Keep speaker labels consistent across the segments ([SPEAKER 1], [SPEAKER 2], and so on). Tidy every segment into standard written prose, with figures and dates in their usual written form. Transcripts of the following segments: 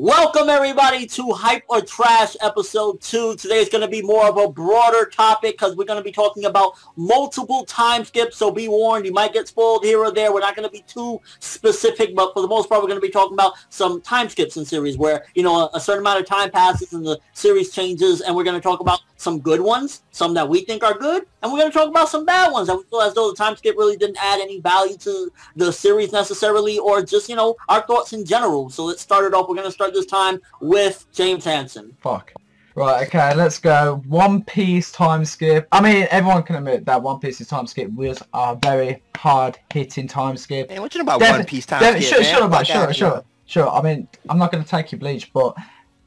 [SPEAKER 1] Welcome everybody to Hype or Trash episode 2. Today is going to be more of a broader topic because we're going to be talking about multiple time skips, so be warned, you might get spoiled here or there. We're not going to be too specific, but for the most part we're going to be talking about some time skips in series where, you know, a certain amount of time passes and the series changes, and we're going to talk about some good ones, some that we think are good, and we're going to talk about some bad ones that we feel as though the time skip really didn't add any value to the series necessarily, or just, you know, our thoughts in general. So let's start it off. We're going to start this time with James Hansen.
[SPEAKER 2] Fuck. Right, okay, let's go. One Piece time skip. I mean, everyone can admit that One Piece's time skip was a very hard-hitting time skip.
[SPEAKER 3] Man, what you know about One Piece time skip,
[SPEAKER 2] Sure. I mean, I'm not going to take your Bleach, but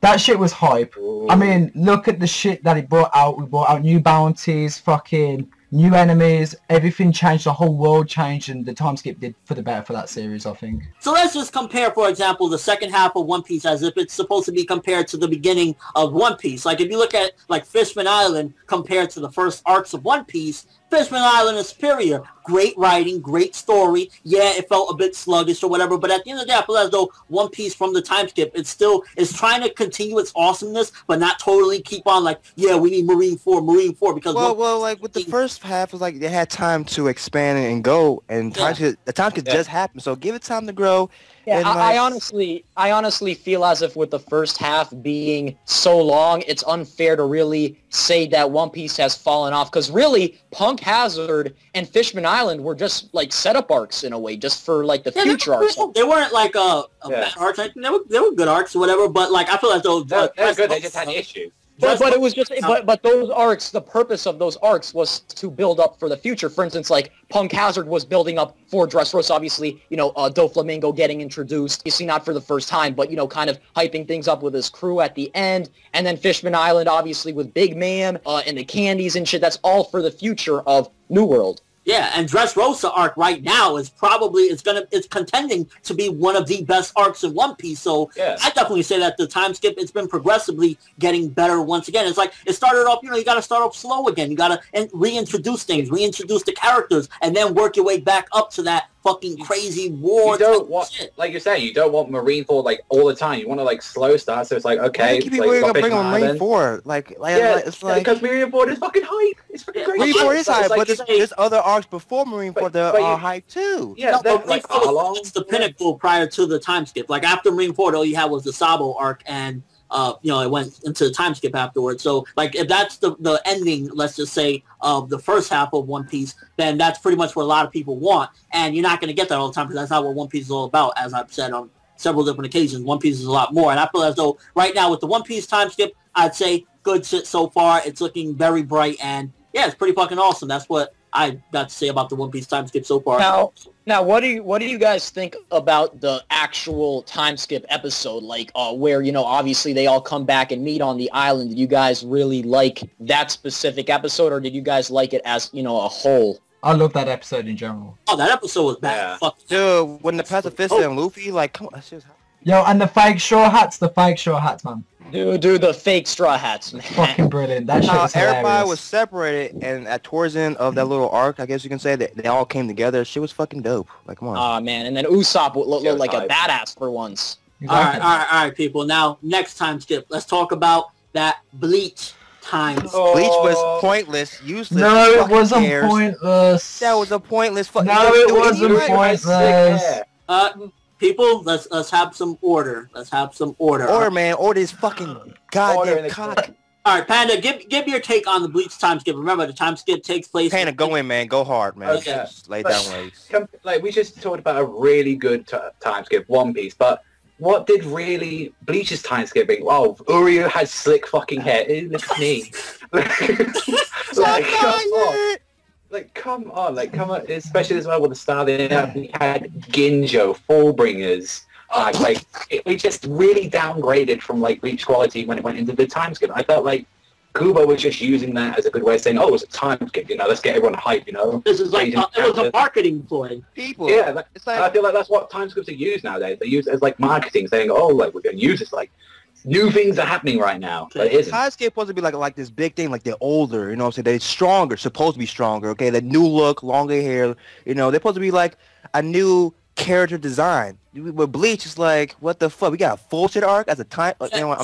[SPEAKER 2] that shit was hype. Ooh. I mean, look at the shit that it brought out. We brought out new bounties, fucking new enemies, everything changed, the whole world changed, and the time skip did for the better for that series, I think.
[SPEAKER 1] So let's just compare, for example, the second half of One Piece as if it's supposed to be compared to the beginning of One Piece. Like, if you look at, like, Fishman Island compared to the first arcs of One Piece, Fishman Island is superior. Great writing, great story. Yeah, it felt a bit sluggish or whatever, but at the end of the day, I feel as though One Piece from the time skip, it still is trying to continue its awesomeness, but not totally keep on like, yeah, we need Marine 4, because...
[SPEAKER 3] Well, like, with the first half, it was like they had time to expand and go, and the time skip just happened, so give it time to grow.
[SPEAKER 4] Yeah, I honestly feel as if with the first half being so long, it's unfair to really say that One Piece has fallen off, because really, Punk Hazard and Fishman Island were just like setup arcs in a way, just for like the future arcs.
[SPEAKER 1] They weren't like bad arcs. They were good arcs or whatever, but like I feel as though
[SPEAKER 5] they're good. They just had issues.
[SPEAKER 4] But it was just, but those arcs, the purpose of those arcs was to build up for the future. For instance, like, Punk Hazard was building up for Dressrosa, obviously, you know, Doflamingo getting introduced, you see, not for the first time, but, you know, kind of hyping things up with his crew at the end. And then Fishman Island, obviously, with Big Man, and the candies and shit, that's all for the future of New World.
[SPEAKER 1] Yeah, and Dressrosa arc right now is probably, it's contending to be one of the best arcs in One Piece. So yeah. I definitely say that the time skip, it's been progressively getting better once again. It's like, it started off, you know, you got to start off slow again. You got to reintroduce things, reintroduce the characters, and then work your way back up to that fucking crazy war.
[SPEAKER 5] You don't want, shit. Like you're saying, you don't want Marine 4 like all the time. You want to like slow start, so it's like, okay,
[SPEAKER 3] keep like, bring on Marine 4. It's like
[SPEAKER 5] because Marine 4 is fucking hype. It's fucking great.
[SPEAKER 3] Marine 4 is hype, but there's other arcs before Marine 4 that are hype too.
[SPEAKER 1] Yeah, it's the pinnacle prior to the time skip. Like after Marine 4, all you had was the Sabo arc, and you know, it went into the time skip afterwards. So, like, if that's the ending, let's just say, of the first half of One Piece, then that's pretty much what a lot of people want. And you're not going to get that all the time because that's not what One Piece is all about, as I've said on several different occasions. One Piece is a lot more. And I feel as though right now with the One Piece time skip, I'd say good shit so far. It's looking very bright, and yeah, it's pretty fucking awesome. That's what I got to say about the One Piece time skip so far.
[SPEAKER 4] Now, what do you guys think about the actual time skip episode? Like, where, you know, obviously they all come back and meet on the island. Did you guys really like that specific episode, or did you guys like it as, you know, a whole?
[SPEAKER 2] I love that episode in general.
[SPEAKER 1] Oh, that episode was bad.
[SPEAKER 3] Yeah. Dude, when the pacifist and Luffy, like, come on, that's just...
[SPEAKER 2] Yo, and the fake straw hats, man.
[SPEAKER 4] Dude, the fake straw hats, man.
[SPEAKER 2] Fucking brilliant. That shit was hilarious.
[SPEAKER 3] Everybody was separated, and towards the end of that little arc, I guess you can say, that they all came together. Shit was fucking dope. Like, come on.
[SPEAKER 4] Aw, man. And then Usopp looked like a badass for once.
[SPEAKER 2] Exactly.
[SPEAKER 1] All right, people. Now, next time skip, let's talk about that Bleach time skip.
[SPEAKER 3] Bleach was pointless, useless.
[SPEAKER 2] No, it wasn't pointless.
[SPEAKER 3] That was a pointless fucking...
[SPEAKER 2] No, it wasn't pointless.
[SPEAKER 1] People, let's have some order. Let's have some order.
[SPEAKER 3] Order, man. Order is fucking goddamn cock.
[SPEAKER 1] All right, Panda, give your take on the Bleach time skip. Remember, the time skip takes place...
[SPEAKER 3] Panda, go in, man. Go hard, man.
[SPEAKER 5] Okay.
[SPEAKER 3] Just lay down ways.
[SPEAKER 5] Like, we just talked about a really good time skip, One Piece, but what did really Bleach's time skipping? Oh, Uryu has slick fucking hair. Look at me. Come on, especially as well with the style they had. We had Ginjo, Fallbringers. We just really downgraded from like Bleach quality when it went into the time skip. I felt like Kubo was just using that as a good way of saying, "Oh, it's a time skip, you know. Let's get everyone hyped, you know."
[SPEAKER 1] This is like it was a marketing ploy.
[SPEAKER 5] People, yeah. I feel like that's what time skips are used nowadays. They use it as like marketing, saying, "Oh, like we're going to use this like." New things are happening right now, but it isn't.
[SPEAKER 3] Time skip supposed to be like this big thing, like they're older, you know what I'm saying? They're stronger, supposed to be stronger, okay? The new look, longer hair, you know, they're supposed to be like a new character design. with Bleach, it's like, what the fuck? We got a full shit arc as a time. You know,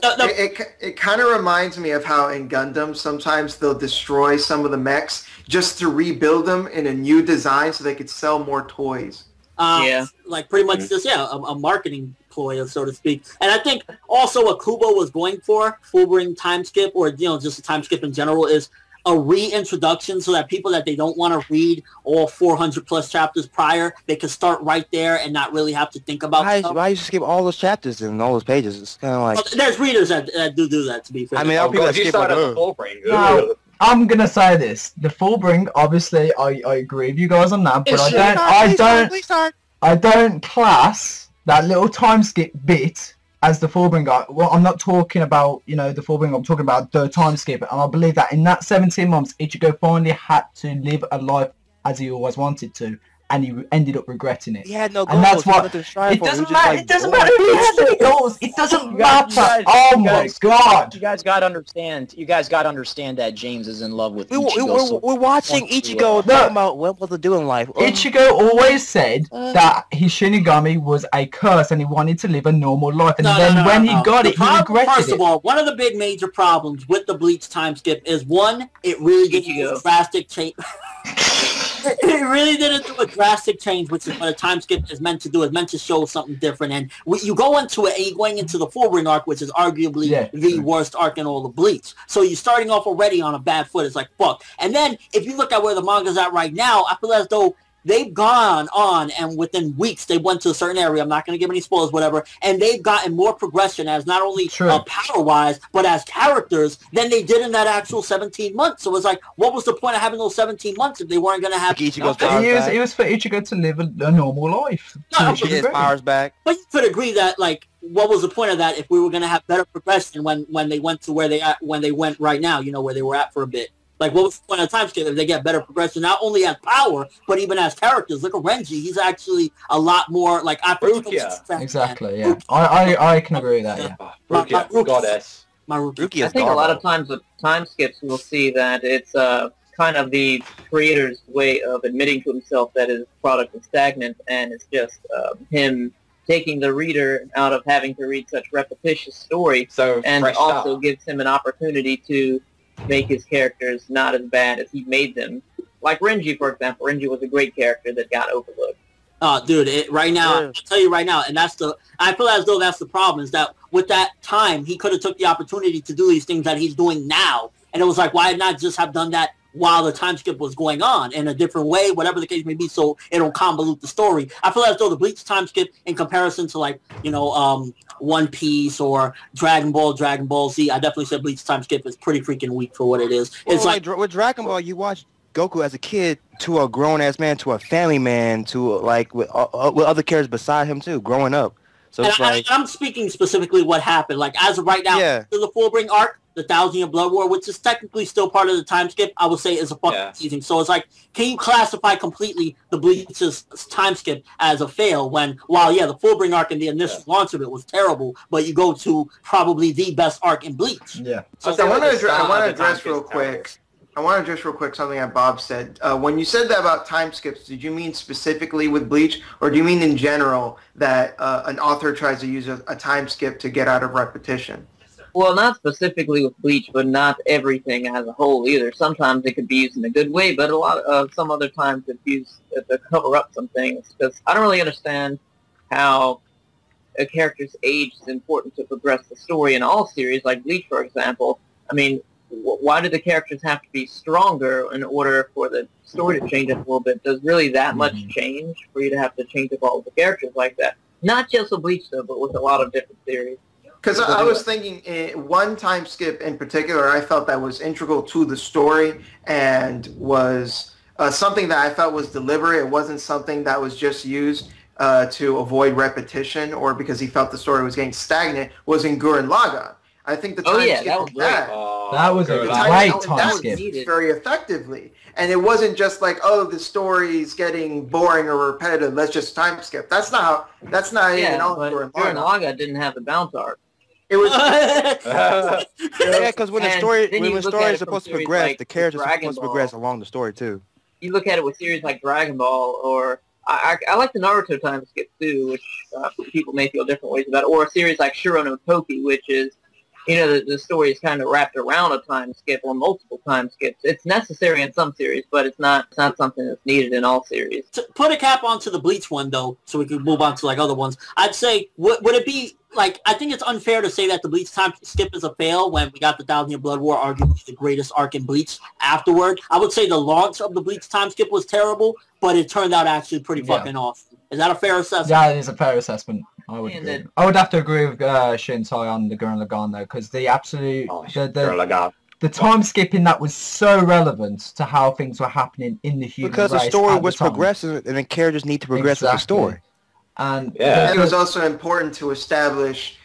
[SPEAKER 6] It kind of reminds me of how in Gundam sometimes they'll destroy some of the mechs just to rebuild them in a new design so they could sell more toys.
[SPEAKER 1] Like pretty much just a marketing ploy, so to speak. And I think also what Kubo was going for, Fullbring time skip, or just a time skip in general, is a reintroduction so that people that they don't want to read all 400 plus chapters prior, they can start right there and not really have to think about
[SPEAKER 3] why you skip all those chapters and all those pages. It's kind of like
[SPEAKER 1] there's readers that do that, to be fair.
[SPEAKER 3] I mean, people that skip
[SPEAKER 2] Now, I'm gonna say this: the Fullbring, obviously, I agree with you guys on that, but I don't class that little time skip bit as the Fullbring guy. Well, I'm not talking about, the Fullbring, I'm talking about the time skip. And I believe that in that 17 months, Ichigo finally had to live a life as he always wanted to. And he ended up regretting it.
[SPEAKER 3] He had no goals.
[SPEAKER 2] And that's what... It doesn't matter. It doesn't matter if he has any goals. It doesn't matter. Oh my god.
[SPEAKER 4] You guys got to understand. You guys got to understand that James is in love with Ichigo.
[SPEAKER 3] We're watching Ichigo talking about what was to do in life.
[SPEAKER 2] Ichigo always said that his Shinigami was a curse and he wanted to live a normal life. And then when he got it, he regretted it.
[SPEAKER 1] First of all, one of the big major problems with the Bleach time skip is, one, it really didn't do a drastic change. It really didn't do a drastic change, which is what a time skip is meant to do. It's meant to show something different. And you go into it, and you're going into the Fullbring arc, which is arguably the worst arc in all of Bleach. So you're starting off already on a bad foot. It's like, fuck. And then, if you look at where the manga's at right now, I feel as though they've gone on, and within weeks, they went to a certain area. I'm not going to give any spoilers, whatever. And they've gotten more progression as not only power-wise, but as characters than they did in that actual 17 months. So it's like, what was the point of having those 17 months if they weren't going to have...
[SPEAKER 3] Ichigo's powers back.
[SPEAKER 2] It was for Ichigo to live a normal life.
[SPEAKER 3] No, to get his powers back.
[SPEAKER 1] But you could agree that, like, what was the point of that if we were going to have better progression when they went to where they went right now, where they were at for a bit? Like, what was the point of time skip if they get better progression, not only as power, but even as characters? Look at Renji. He's actually a lot more, like,
[SPEAKER 2] exactly, yeah. I can agree with that, yeah.
[SPEAKER 5] Rukia, goddess.
[SPEAKER 3] Rukia
[SPEAKER 7] I think a lot of times with time skips, we'll see that it's kind of the creator's way of admitting to himself that his product is stagnant, and it's just him taking the reader out of having to read such repetitious story, and also gives him an opportunity to make his characters not as bad as he made them. Like Renji, for example. Renji was a great character that got overlooked.
[SPEAKER 1] Oh, dude, right now, I'll tell you right now, and I feel as though that's the problem, is that with that time, he could have took the opportunity to do these things that he's doing now, and it was like, why not just have done that while the time skip was going on in a different way, whatever the case may be, so it'll convolute the story. I feel as though the Bleach time skip, in comparison to, like, One Piece or Dragon Ball Z, I definitely said Bleach time skip is pretty freaking weak for what it is. It's like
[SPEAKER 3] with Dragon Ball, you watch Goku as a kid to a grown-ass man, to a family man, to, like, with other characters beside him, too, growing up. So it's like...
[SPEAKER 1] I'm speaking specifically what happened. Like, as of right now, to the Fullbring arc, the 1,000-Year Blood War, which is technically still part of the time skip, I would say is a fucking teasing. So it's like, can you classify completely the Bleach's time skip as a fail when, the Fullbring arc and the initial launch of it was terrible, but you go to probably the best arc in Bleach.
[SPEAKER 6] Yeah. So I want to address real quick. I want to address real quick something that Bob said. When you said that about time skips, did you mean specifically with Bleach, or do you mean in general that an author tries to use a time skip to get out of repetition?
[SPEAKER 7] Well, not specifically with Bleach, but not everything as a whole either. Sometimes it could be used in a good way, but some other times it's used to cover up some things. Because I don't really understand how a character's age is important to progress the story in all series, like Bleach, for example. I mean, why do the characters have to be stronger in order for the story to change up a little bit? Does really that much change for you to have to change up all the characters like that? Not just with Bleach, though, but with a lot of different series.
[SPEAKER 6] Because I was thinking one time skip in particular, I felt that was integral to the story and was something that I felt was deliberate. It wasn't something that was just used to avoid repetition or because he felt the story was getting stagnant, was in Gurren Lagann. I think the time skip
[SPEAKER 7] that was great.
[SPEAKER 2] That was a great time skip.
[SPEAKER 6] Very effectively. And it wasn't just like, oh, the story's getting boring or repetitive, let's just time skip. That's not it at all.
[SPEAKER 7] Gurren Lagann didn't have the bounce arc.
[SPEAKER 6] It was
[SPEAKER 3] because when the story is supposed to progress, the characters are supposed to progress along the story too.
[SPEAKER 7] You look at it with series like Dragon Ball or I like the Naruto time skip too, which people may feel different ways about, or a series like Shuro no Toki, which is, you know, the story is kind of wrapped around a time skip or multiple time skips. It's necessary in some series, but it's not something that's needed in all series.
[SPEAKER 1] To put a cap onto the Bleach one, though, so we can move on to, like, other ones, I'd say, would it be, like, I think it's unfair to say that the Bleach time skip is a fail when we got the 1,000-Year Blood War, arguably the greatest arc in Bleach afterward. I would say the launch of the Bleach time skip was terrible, but it turned out actually pretty fucking awesome. Is that a fair assessment?
[SPEAKER 2] Yeah, it is a fair assessment. I would agree. I would have to agree with Shintai on the Gurren Lagann though, because the absolute the time skipping that was so relevant to how things were happening in the human
[SPEAKER 3] because
[SPEAKER 2] race
[SPEAKER 3] the story
[SPEAKER 2] at
[SPEAKER 3] was
[SPEAKER 2] the time.
[SPEAKER 3] progressive, and the characters need to progress with the story.
[SPEAKER 2] And
[SPEAKER 6] it was also important to establish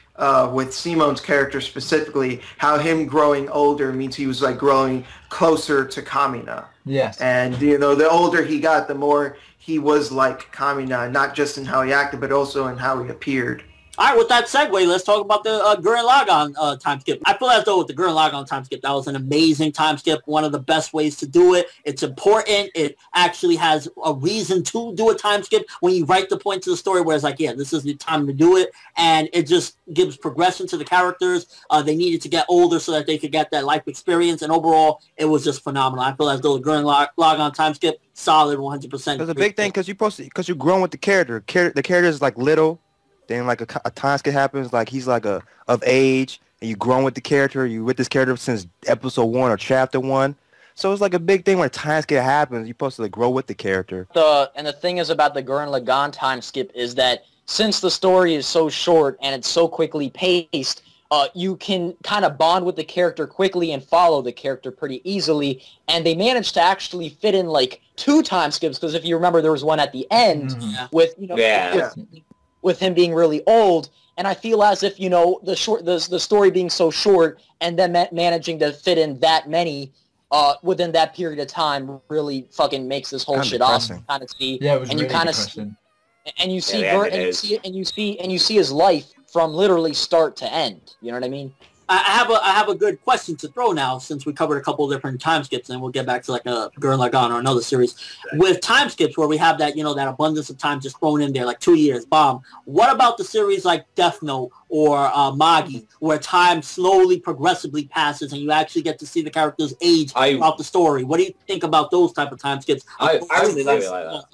[SPEAKER 6] with Simone's character specifically how him growing older means he was like growing closer to Kamina.
[SPEAKER 2] Yes.
[SPEAKER 6] And you know, the older he got, the more he was like Kamina, not just in how he acted, but also in how he appeared.
[SPEAKER 1] All right, with that segue, let's talk about the Gurren Lagann time skip. I feel as though with the Gurren Lagann time skip, that was an amazing time skip, one of the best ways to do it. It's important. It actually has a reason to do a time skip when you write the point to the story where it's like, yeah, this is the time to do it. And it just gives progression to the characters. They needed to get older so that they could get that life experience. And overall, it was just phenomenal. I feel as though the Gurren Lagann time skip, solid 100%.
[SPEAKER 3] There's a big thing because you're growing with the character. The character is like little. Then like a time skip happens, like he's like of age, and you grown with the character. You with this character since episode 1 or chapter 1. So it's like a big thing when a time skip happens. You're supposed to like grow with the character.
[SPEAKER 4] And the thing is about the Gurren Lagann time skip is that since the story is so short and it's so quickly paced, you can kind of bond with the character quickly and follow the character pretty easily. And they managed to actually fit in like 2 time skips because if you remember, there was one at the end with with him being really old, and I feel as if, you know, the story being so short and then managing to fit in that many within that period of time really fucking makes this whole shit awesome. Kind of see,
[SPEAKER 2] yeah, it was
[SPEAKER 4] and
[SPEAKER 2] really
[SPEAKER 4] you kind of and you see his life from literally start to end. You know what I mean?
[SPEAKER 1] I have a good question to throw now since we covered a couple of different time skips and we'll get back to like a Gurren Lagann or another series. With time skips where we have that, you know, that abundance of time just thrown in there, like 2 years, bomb. What about the series like Death Note or Magi where time slowly, progressively passes and you actually get to see the characters age throughout the story? What do you think about those type of time skips?
[SPEAKER 5] I really like that.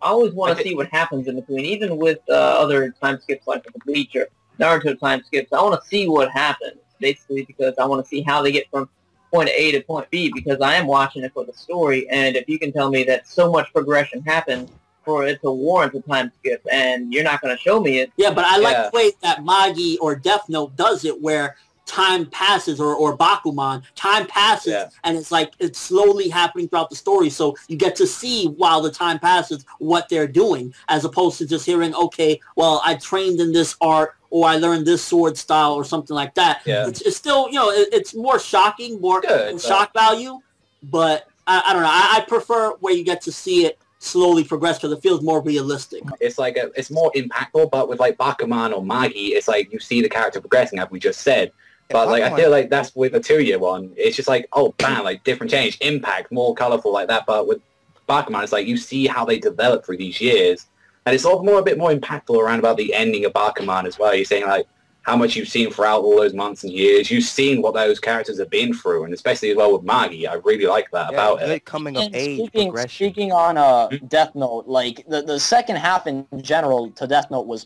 [SPEAKER 7] I always want to see what happens in between, even with other time skips like the Bleach or Naruto time skips. I want to see what happens, basically, because I want to see how they get from point A to point B, because I am watching it for the story, and if you can tell me that so much progression happened for it to warrant a time skip, and you're not going to show me it.
[SPEAKER 1] Yeah, but I like the way that Magi or Death Note does it, where time passes, or Bakuman, time passes, and it's like it's slowly happening throughout the story, so you get to see while the time passes what they're doing, as opposed to just hearing, okay, well, I trained in this art, or I learned this sword style, or something like that.
[SPEAKER 5] Yeah.
[SPEAKER 1] It's still, you know, it's more shocking, more shock value, but I don't know, I prefer where you get to see it slowly progress because it feels more realistic.
[SPEAKER 5] It's like it's more impactful, but with like Bakuman or Magi, it's like you see the character progressing, as we just said. But like I feel like that's with a 2-year one. It's just like, oh, bam, like different change, impact, more colorful like that. But with Bakuman, it's like you see how they develop through these years, and it's all a bit more impactful around about the ending of Bakuman as well. You're saying like how much you've seen throughout all those months and years. You've seen what those characters have been through, and especially as well with Magi, I really like that about it.
[SPEAKER 3] Coming of age progression.
[SPEAKER 4] Speaking on Death Note, like the second half in general to Death Note was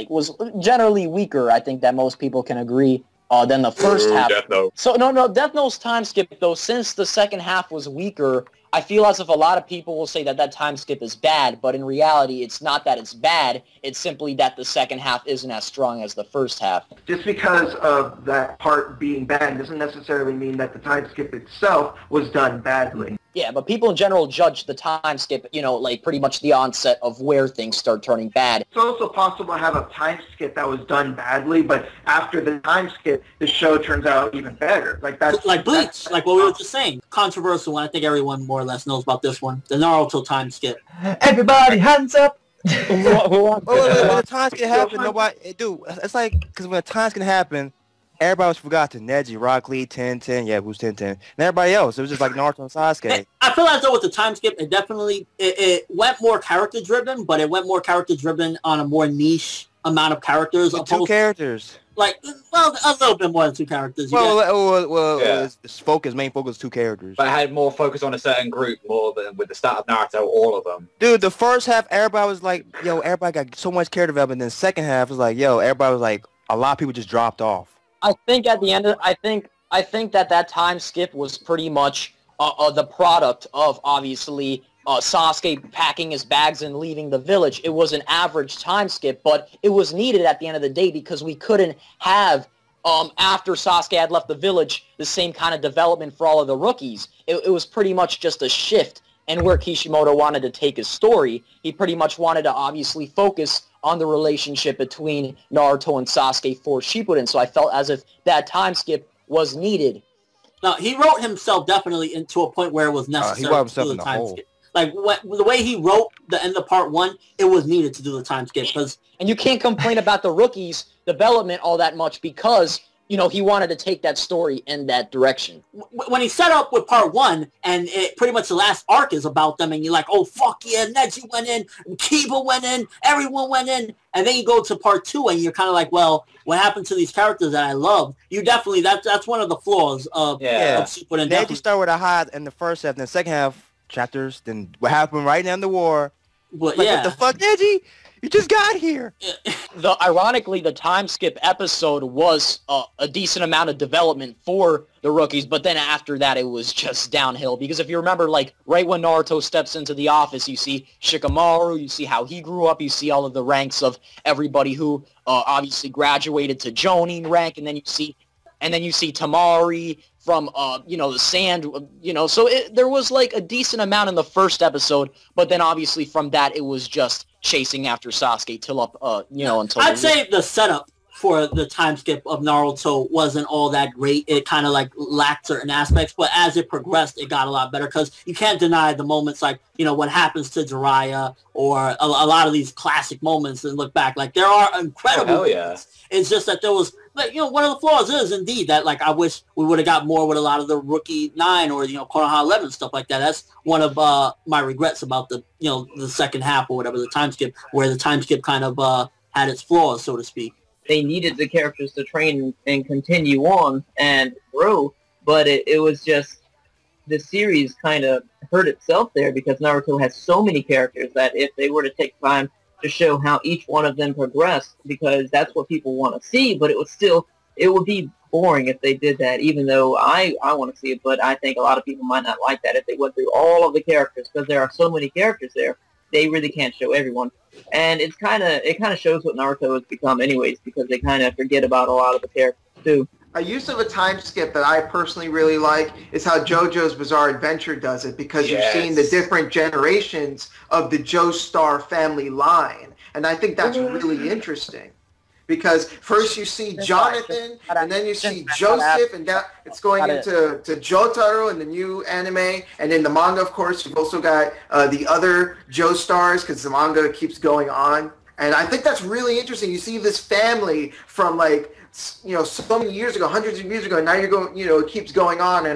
[SPEAKER 4] was generally weaker. I think that most people can agree. Than the first half.
[SPEAKER 5] Death Note.
[SPEAKER 4] So no, Death Note's time skip though, since the second half was weaker, I feel as if a lot of people will say that time skip is bad, but in reality, it's not that it's bad. It's simply that the second half isn't as strong as the first half.
[SPEAKER 6] Just because of that part being bad doesn't necessarily mean that the time skip itself was done badly.
[SPEAKER 4] Yeah, but people in general judge the time skip, you know, like pretty much the onset of where things start turning bad.
[SPEAKER 6] It's also possible to have a time skip that was done badly, but after the time skip, the show turns out even better. Like that's
[SPEAKER 1] like Bleach, like what we were just saying. Controversial, and I think everyone more or less knows about this one. The Naruto time skip.
[SPEAKER 2] Everybody, hands up!
[SPEAKER 3] When a time skip happen, nobody, dude. It's like because when a time skip happen, everybody was forgotten. Neji, Rock Lee, 10-10, yeah, who's 10-10, and everybody else. It was just like Naruto and Sasuke.
[SPEAKER 1] I feel as though with the time skip, it definitely it went more character driven, but it went more character driven on a more niche amount of characters.
[SPEAKER 3] With two characters.
[SPEAKER 1] Like, well, a little bit more than two characters.
[SPEAKER 3] Its main focus is two characters.
[SPEAKER 5] But it had more focus on a certain group more than with the start of Naruto, all of them.
[SPEAKER 3] Dude, the first half, everybody was like, yo, everybody got so much character development. Then the second half was like, yo, everybody was like, a lot of people just dropped off.
[SPEAKER 4] I think at the end of, I think that time skip was pretty much the product of, obviously, Sasuke packing his bags and leaving the village. It was an average time skip, but it was needed at the end of the day because we couldn't have, after Sasuke had left the village, the same kind of development for all of the rookies. It was pretty much just a shift. And where Kishimoto wanted to take his story, he pretty much wanted to obviously focus on the relationship between Naruto and Sasuke for Shippuden. So I felt as if that time skip was needed.
[SPEAKER 1] Now, he wrote himself definitely into a point where it was necessary
[SPEAKER 3] he wrote himself
[SPEAKER 1] to do
[SPEAKER 3] in
[SPEAKER 1] the
[SPEAKER 3] the
[SPEAKER 1] time
[SPEAKER 3] hole.
[SPEAKER 1] skip. Like, the way he wrote the end of part 1, it was needed to do the time skip.
[SPEAKER 4] And you can't complain about the rookies' development all that much because, you know, he wanted to take that story in that direction.
[SPEAKER 1] When he set up with part 1, and it pretty much the last arc is about them, and you're like, oh, fuck yeah, Neji went in, Kiba went in, everyone went in, and then you go to part 2, and you're kind of like, well, what happened to these characters that I love? You definitely, that's one of the flaws of Shippuden.
[SPEAKER 3] Neji started with a high in the first half, then the second half, chapters, then what happened right now in the war.
[SPEAKER 1] But,
[SPEAKER 3] like, what the fuck, Neji? You just got here.
[SPEAKER 4] Ironically, the time skip episode was a decent amount of development for the rookies, but then after that, it was just downhill. Because if you remember, like, right when Naruto steps into the office, you see Shikamaru, you see how he grew up, you see all of the ranks of everybody who obviously graduated to Jonin rank, and then you see Tamari from, the sand, so there was like a decent amount in the first episode, but then obviously from that, it was just chasing after Sasuke until...
[SPEAKER 1] I'd say the setup for the time skip of Naruto wasn't all that great. It kind of like lacked certain aspects, but as it progressed, it got a lot better because you can't deny the moments like, what happens to Jiraiya or a lot of these classic moments and look back. Like, there are incredible moments. It's just that there was, like, one of the flaws is indeed that, like, I wish we would have got more with a lot of the Rookie 9 or, Konoha 11, stuff like that. That's one of my regrets about the, the second half or whatever, the time skip, where the time skip kind of had its flaws, so to speak.
[SPEAKER 7] They needed the characters to train and continue on and grow, but it was just the series kind of hurt itself there because Naruto has so many characters that if they were to take time to show how each one of them progressed, because that's what people want to see, but it would be boring if they did that, even though I want to see it, but I think a lot of people might not like that if they went through all of the characters because there are so many characters there. They really can't show everyone. And it kind of shows what Naruto has become anyways, because they kind of forget about a lot of the characters too.
[SPEAKER 6] A use of a time skip that I personally really like is how JoJo's Bizarre Adventure does it, because you've seen the different generations of the Joestar family line. And I think that's really interesting. Because first you see Jonathan, and then you see Joseph, and that it's going into Jotaro in the new anime, and in the manga, of course, you've also got the other Joestars, because the manga keeps going on. And I think that's really interesting. You see this family from, like, so many years ago, hundreds of years ago, and now you're going, it keeps going on.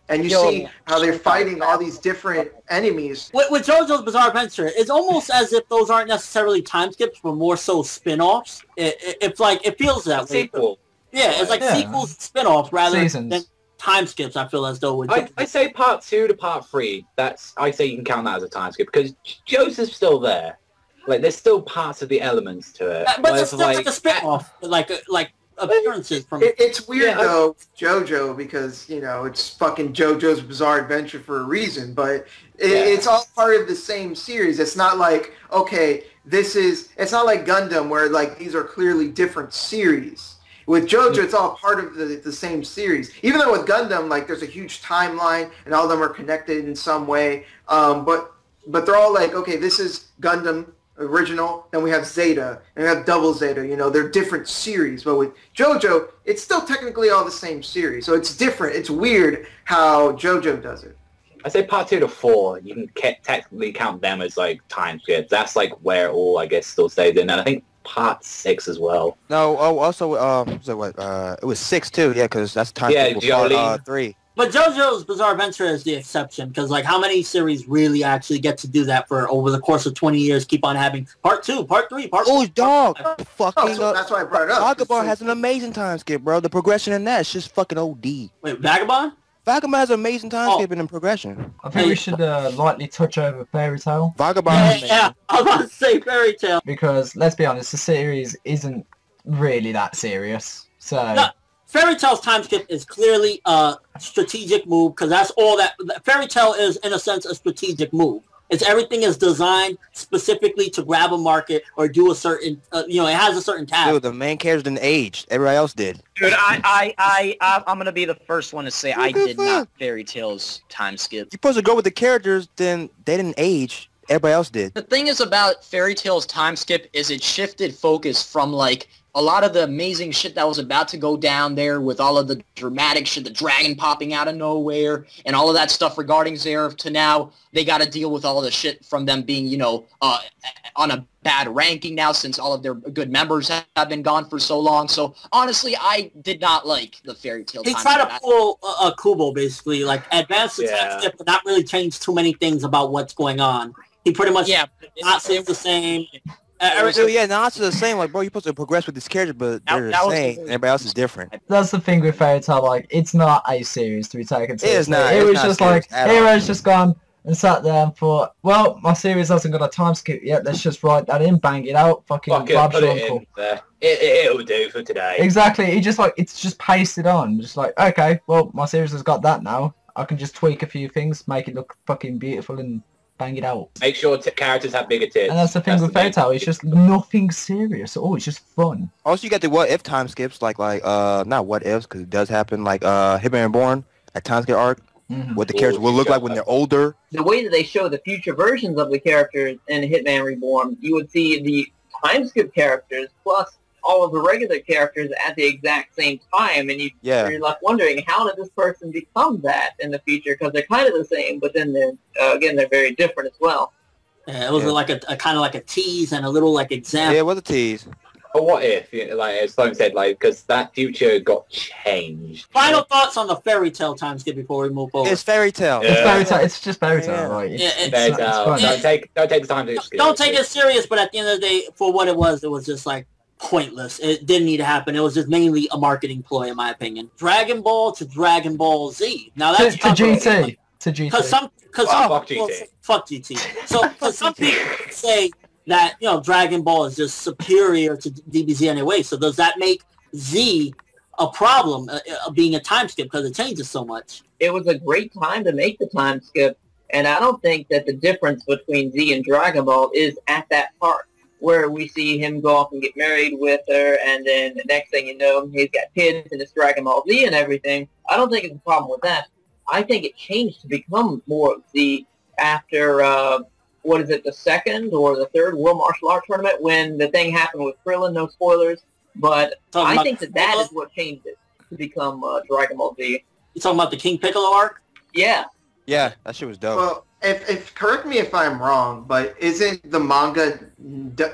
[SPEAKER 6] And you see how they're fighting all these different enemies.
[SPEAKER 1] With JoJo's Bizarre Adventure, it's almost as if those aren't necessarily time skips, but more so spin-offs. It's like, it feels that way.
[SPEAKER 5] Sequel.
[SPEAKER 1] Yeah, it's like sequels, spin-offs, rather than time skips, I feel as though.
[SPEAKER 5] I say part 2 to part 3, I say you can count that as a time skip, because Joseph's still there. Like, there's still parts of the elements to it.
[SPEAKER 1] But it's still like a spin-off, like appearances from
[SPEAKER 6] it's weird though, JoJo, because it's fucking JoJo's Bizarre Adventure for a reason, but it's all part of the same series. It's not like, okay, it's not like Gundam where, like, these are clearly different series. With JoJo, it's all part of the same series. Even though with Gundam, like, there's a huge timeline and all of them are connected in some way, but they're all like, okay, this is Gundam original, then we have Zeta, and we have Double Zeta, they're different series, but with JoJo, it's still technically all the same series, so it's different. It's weird how JoJo does it.
[SPEAKER 5] I say part 2 to 4, you can technically count them as, like, time skips. That's, like, where it all, I guess, still stays in. And I think Part 6 as well.
[SPEAKER 3] No, also, so what? It was 6 too. Yeah, because that's time.
[SPEAKER 5] Yeah,
[SPEAKER 3] Part 3.
[SPEAKER 1] But JoJo's Bizarre Adventure is the exception, because like how many series really actually get to do that for over the course of 20 years, keep on having part 2, part 3, part 4?
[SPEAKER 3] Oh, dog! Fucking
[SPEAKER 6] so that's why I brought it up.
[SPEAKER 3] Vagabond has an amazing time skip, bro. The progression in that is just fucking OD.
[SPEAKER 1] Wait, Vagabond?
[SPEAKER 3] Vagabond has an amazing time skip and progression.
[SPEAKER 2] I think we should lightly touch over Fairy Tail.
[SPEAKER 3] Vagabond.
[SPEAKER 1] Yeah, I was about to say Fairy Tail.
[SPEAKER 2] Because, let's be honest, the series isn't really that serious. So...
[SPEAKER 1] No, Fairy Tail's time skip is clearly a strategic move, because that's all that... Fairy Tail is, in a sense, a strategic move. It's everything is designed specifically to grab a market or do a certain... it has a certain task.
[SPEAKER 3] Dude, the main character didn't age. Everybody else did.
[SPEAKER 4] Dude, I'm gonna be the first one to say I did not Fairy Tail's time skip.
[SPEAKER 3] You're supposed to go with the characters, then they didn't age. Everybody else did.
[SPEAKER 4] The thing is about Fairy Tail's time skip is it shifted focus from like a lot of the amazing shit that was about to go down there with all of the dramatic shit, the dragon popping out of nowhere and all of that stuff regarding Zeref, to now they got to deal with all the shit from them being, on a bad ranking now since all of their good members have been gone for so long. So honestly, I did not like the Fairy Tail time skip.
[SPEAKER 1] He tried to pull a Kubo, basically, like advance the time skip but not really change too many things about what's going on. He pretty much not saying the same.
[SPEAKER 3] Not the same. Like, bro, you're supposed to progress with this character, but they're the same. Everybody else is different.
[SPEAKER 2] That's the thing with Fairy Tail. Like, it's not a series to be taken seriously.
[SPEAKER 3] It is not.
[SPEAKER 2] It was just like Hero's just gone and sat there and thought, well, my series hasn't got a time skip yet. Let's just write that in, bang it out, fucking Bob's
[SPEAKER 5] put
[SPEAKER 2] your
[SPEAKER 5] it
[SPEAKER 2] uncle.
[SPEAKER 5] in there. It'll do for today.
[SPEAKER 2] Exactly. It's just pasted on. Just like, okay, well, my series has got that now. I can just tweak a few things, make it look fucking beautiful, and bang it out.
[SPEAKER 5] Make sure characters have bigger tits.
[SPEAKER 2] And that's the thing with Fairy Tail. It's just nothing serious. Oh, it's just fun.
[SPEAKER 3] Also, you got the what if time skips, like not what ifs, because it does happen. Like Hitman Reborn, a time skip arc. What the characters will look like when they're older.
[SPEAKER 7] The way that they show the future versions of the characters in Hitman Reborn, you would see the time skip characters plus all of the regular characters at the exact same time, and you're left wondering, how did this person become that in the future? Because they're kind of the same, but then they're very different as well.
[SPEAKER 1] Yeah, it was like a kind of like a tease and a little like example.
[SPEAKER 3] Yeah, it was a tease.
[SPEAKER 5] But what if, like as Sloan said, like because that future got changed.
[SPEAKER 1] Final thoughts on the Fairy Tail time skip before we move forward.
[SPEAKER 3] It's Fairy Tail.
[SPEAKER 2] It's Fairy Tail. It's just Fairy Tail, right?
[SPEAKER 1] It's
[SPEAKER 5] Fairy Tail. Don't take the time to
[SPEAKER 1] don't take it serious. But at the end of the day, for what it was just like pointless. It didn't need to happen. It was just mainly a marketing ploy, in my opinion. Dragon Ball to Dragon Ball Z. Now that's
[SPEAKER 2] to GT. To GT.
[SPEAKER 1] Fuck GT. So because some people say that Dragon Ball is just superior to DBZ anyway. So does that make Z a problem being a time skip because it changes so much?
[SPEAKER 7] It was a great time to make the time skip, and I don't think that the difference between Z and Dragon Ball is at that part where we see him go off and get married with her, and then the next thing you know, he's got kids and it's Dragon Ball Z and everything. I don't think it's a problem with that. I think it changed to become more of Z after the second or the third World Martial Arts Tournament when the thing happened with Krillin, no spoilers. But I think that is what changed it to become Dragon Ball Z.
[SPEAKER 1] You talking about the King Piccolo arc?
[SPEAKER 7] Yeah.
[SPEAKER 3] Yeah, that shit was dope.
[SPEAKER 6] Well, if correct me if I'm wrong, but isn't the manga,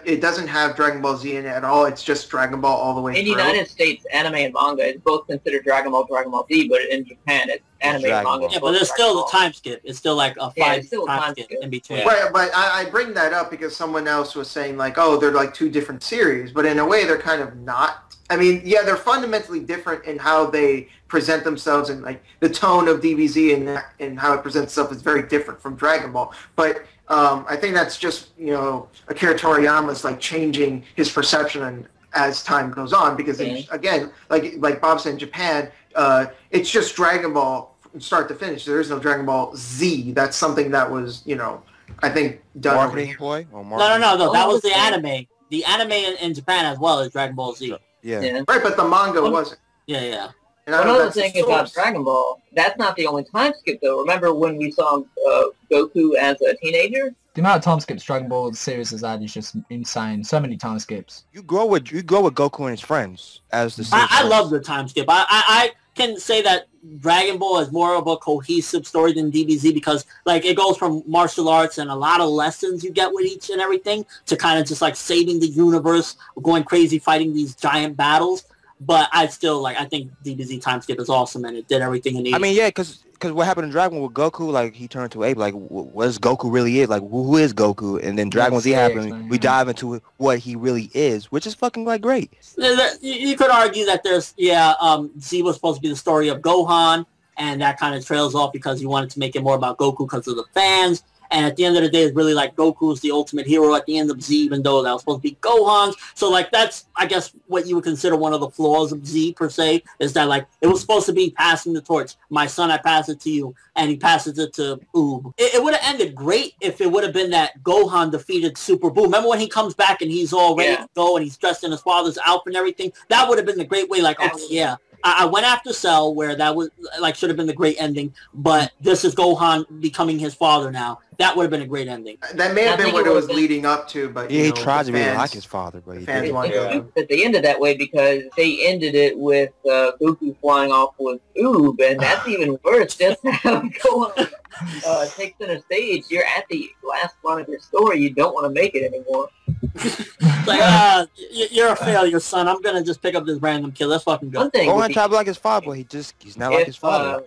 [SPEAKER 6] it doesn't have Dragon Ball Z in it at all? It's just Dragon Ball all the way through?
[SPEAKER 7] In the United States, anime and manga is both considered Dragon Ball Z, but in Japan, it's anime and manga.
[SPEAKER 1] Yeah, but there's still the time skip. It's still like a time skip in between.
[SPEAKER 6] Right, but I bring that up because someone else was saying like, oh, they're like two different series, but in a way they're kind of not. I mean, yeah, they're fundamentally different in how they present themselves, and like the tone of DBZ and how it presents itself is very different from Dragon Ball. But I think that's just Akira Toriyama's like changing his perception as time goes on, because again, like Bob said, in Japan, it's just Dragon Ball from start to finish. There is no Dragon Ball Z. That's something that was I think done.
[SPEAKER 3] Marketing ploy?
[SPEAKER 1] No. That was the anime. The anime in Japan as well is Dragon Ball Z.
[SPEAKER 3] Yeah.
[SPEAKER 6] Right, but the manga wasn't.
[SPEAKER 1] Yeah.
[SPEAKER 6] And
[SPEAKER 7] another thing about Dragon Ball, that's not the only time skip though. Remember when we saw Goku as a teenager?
[SPEAKER 2] The amount of time skips Dragon Ball series has had is just insane. So many time skips.
[SPEAKER 3] You grow with Goku and his friends as the.
[SPEAKER 1] I love the time skip. I can say that Dragon Ball is more of a cohesive story than DBZ because, like, it goes from martial arts and a lot of lessons you get with each and everything to kind of just, like, saving the universe, going crazy, fighting these giant battles. But I still, like, I think DBZ Time Skip is awesome, and it did everything it needed.
[SPEAKER 3] I mean, yeah, because what happened in Dragon Ball with Goku, like, he turned to ape. Like, what is Goku really is? Like, who is Goku? And then Dragon Ball Z happened. We dive into what he really is, which is fucking, like, great.
[SPEAKER 1] You could argue that there's, Z was supposed to be the story of Gohan, and that kind of trails off because you wanted to make it more about Goku because of the fans. And at the end of the day, it's really like Goku's the ultimate hero at the end of Z, even though that was supposed to be Gohan's. So, like, that's, I guess, what you would consider one of the flaws of Z, per se, is that, like, it was supposed to be passing the torch. My son, I pass it to you. And he passes it to Oob. It would have ended great if it would have been that Gohan defeated Super Buu. Remember when he comes back and he's all ready to go and he's dressed in his father's outfit and everything? That would have been the great way, like, okay, yeah. I went after Cell, where that was, like, should have been the great ending, but this is Gohan becoming his father now. That would have been a great ending.
[SPEAKER 6] That may have been what it was leading up to, but
[SPEAKER 3] he tried to be like his father, but
[SPEAKER 6] fans wanted
[SPEAKER 7] that they ended that way because they ended it with Goku flying off with Oob, and that's even worse. Just have Gohan take center stage. You're at the last line of your story. You don't want to make it anymore.
[SPEAKER 1] Like, you're a failure, son. I'm gonna just pick up this random kid. Let's fucking go.
[SPEAKER 3] Gohan tried to be like his father, but he's not like his father.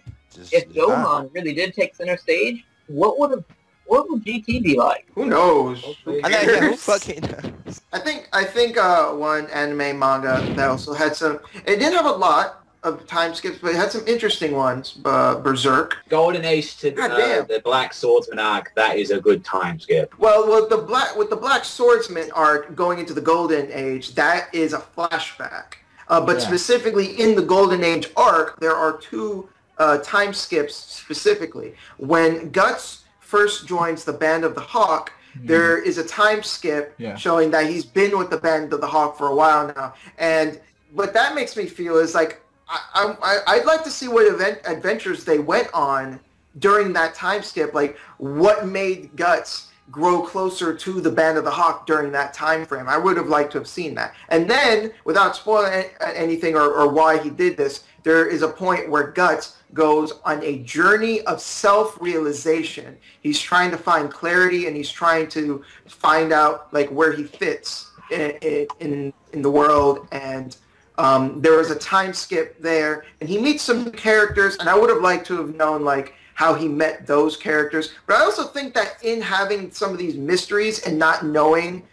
[SPEAKER 7] If Gohan really did take center stage, what would GT be like?
[SPEAKER 6] Who knows?
[SPEAKER 3] Who fucking knows?
[SPEAKER 6] I think one anime manga that also had some. It didn't have a lot of time skips, but it had some interesting ones. Berserk.
[SPEAKER 5] Golden Age to the Black Swordsman arc. That is a good time skip.
[SPEAKER 6] Well, with the Black Swordsman arc going into the Golden Age, that is a flashback. But specifically in the Golden Age arc, there are two time skips specifically. When Guts first joins the Band of the Hawk, there is a time skip showing that he's been with the Band of the Hawk for a while now. And what that makes me feel is like, I'd like to see what adventures they went on during that time skip. Like, what made Guts grow closer to the Band of the Hawk during that time frame? I would have liked to have seen that. And then, without spoiling anything or why he did this, there is a point where Guts goes on a journey of self-realization. He's trying to find clarity, and he's trying to find out, like, where he fits in the world. And there was a time skip there, and he meets some characters, and I would have liked to have known, like, how he met those characters. But I also think that in having some of these mysteries and not knowing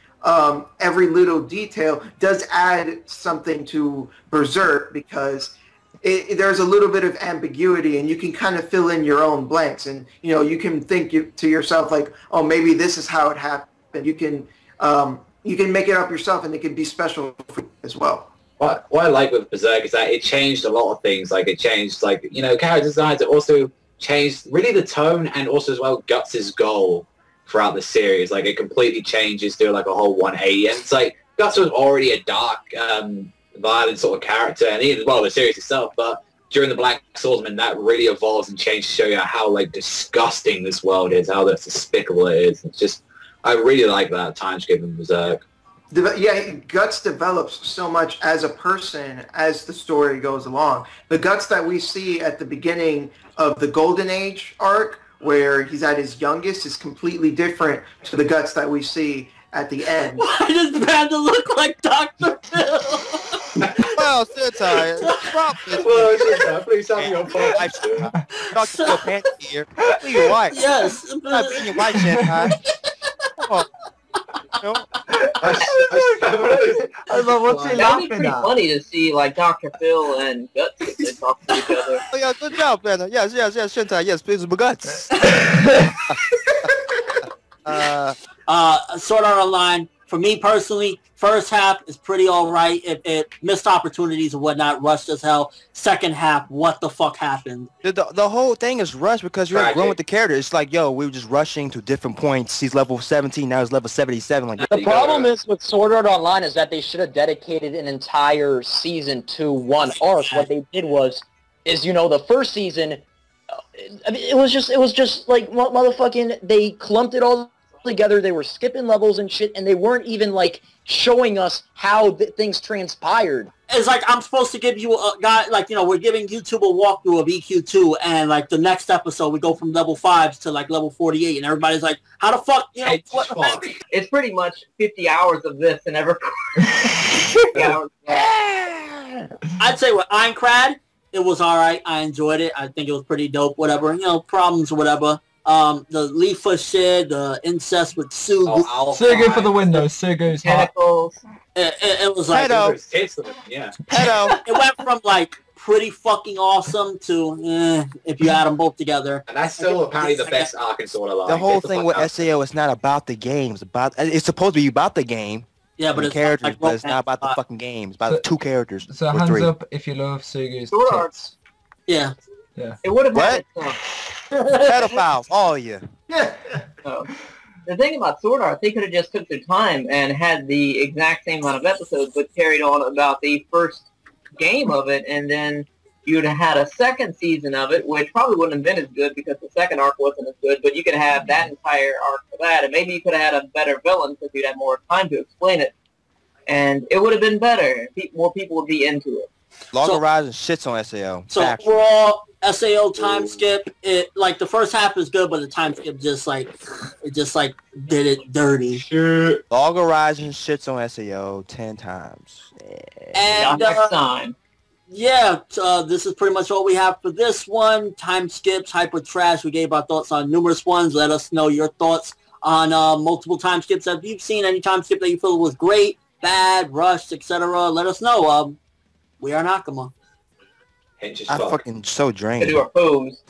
[SPEAKER 6] every little detail does add something to Berserk, because there's a little bit of ambiguity, and you can kind of fill in your own blanks, and you can think to yourself, like, oh, maybe this is how it happened. You can make it up yourself, and it can be special for you as well.
[SPEAKER 5] What I like with Berserk is that it changed a lot of things. Like, it changed, like, character designs. It also changed really the tone, and also as well Guts' goal throughout the series. Like, it completely changes, do like a whole 180. And it's like, Guts was already a dark, violent sort of character, and even as well the series itself. But during the Black Swordsman, that really evolves and changes to show you how, like, disgusting this world is, how despicable it is. It's just, I really like that time skip in Berserk.
[SPEAKER 6] Yeah, Guts develops so much as a person as the story goes along. The Guts that we see at the beginning of the Golden Age arc, where he's at his youngest, is completely different to the Guts that we see at the end.
[SPEAKER 1] Why does Panda look like Dr. Phil?
[SPEAKER 3] Well, Sentai,
[SPEAKER 5] please tell me your point.
[SPEAKER 3] Dr. Phil Pants here. Be your wife.
[SPEAKER 1] Yes.
[SPEAKER 3] Not being your wife, Sentai. Come on.
[SPEAKER 2] I love what's he
[SPEAKER 7] That'd be
[SPEAKER 2] laughing
[SPEAKER 7] pretty
[SPEAKER 2] at.
[SPEAKER 7] funny to see, like, Dr. Phil and Guts if they talk to each other.
[SPEAKER 3] Oh, yeah, good job, Panda. Yes, Sentai, yes, please, my guts.
[SPEAKER 1] Sword Art Online, for me personally, first half is pretty alright. It missed opportunities and whatnot, rushed as hell. Second half, what the fuck happened?
[SPEAKER 3] The whole thing is rushed because you're growing with the character. It's like, yo, we were just rushing to different points. He's level 17, now he's level 77. Like,
[SPEAKER 4] the problem is with Sword Art Online is that they should have dedicated an entire season to one arc. What they did was, the first season, I mean, it was just like, motherfucking, they clumped it all together, they were skipping levels and shit, and they weren't even, like, showing us how things transpired.
[SPEAKER 1] It's like I'm supposed to give you a guy, like, you know, we're giving YouTube a walkthrough of EQ2, and, like, the next episode we go from level 5 to, like, level 48, and everybody's like, how the fuck, you know, what?
[SPEAKER 7] It's pretty much 50 hours of this and ever.
[SPEAKER 1] I'd say with Aincrad, it was alright. I enjoyed it. I think it was pretty dope, whatever. You know, problems or whatever. The Leafa shit, the incest with Sugu.
[SPEAKER 2] Sugu for the windows. Sugu's hot.
[SPEAKER 1] It was like...
[SPEAKER 5] Yeah.
[SPEAKER 1] It went from, like, pretty fucking awesome to, if you add them both together.
[SPEAKER 5] And that's still apparently the best arc in Sword Art Online.
[SPEAKER 3] The whole thing with SAO is not about the game. It's supposed to be about the game.
[SPEAKER 1] Yeah, but it's
[SPEAKER 3] characters,
[SPEAKER 1] like
[SPEAKER 3] but it's not about the fucking game. It's about the 2 characters.
[SPEAKER 2] So hands up if you love Sugu's tits.
[SPEAKER 1] Yeah.
[SPEAKER 2] Yeah.
[SPEAKER 7] It would have had
[SPEAKER 3] pedophiles, all of you.
[SPEAKER 7] So, the thing about Sword Art, they could have just took their time and had the exact same amount of episodes, but carried on about the first game of it, and then you'd have had a second season of it, which probably wouldn't have been as good because the second arc wasn't as good, but you could have that entire arc for that, and maybe you could have had a better villain because you'd have more time to explain it, and it would have been better. More people would be into it.
[SPEAKER 3] Log Horizon shits on SAO.
[SPEAKER 1] So overall, SAO time skip, it like the first half is good, but the time skip just like did it dirty.
[SPEAKER 3] Log Horizon shits on SAO 10 times.
[SPEAKER 1] And
[SPEAKER 7] next time.
[SPEAKER 1] Yeah, this is pretty much all we have for this one. Time skips, hyper trash. We gave our thoughts on numerous ones. Let us know your thoughts on multiple time skips. If you've seen any time skip that you feel was great, bad, rushed, etc., let us know. WeRNakama.
[SPEAKER 5] I'm
[SPEAKER 3] fucking so drained.
[SPEAKER 7] To do our pose.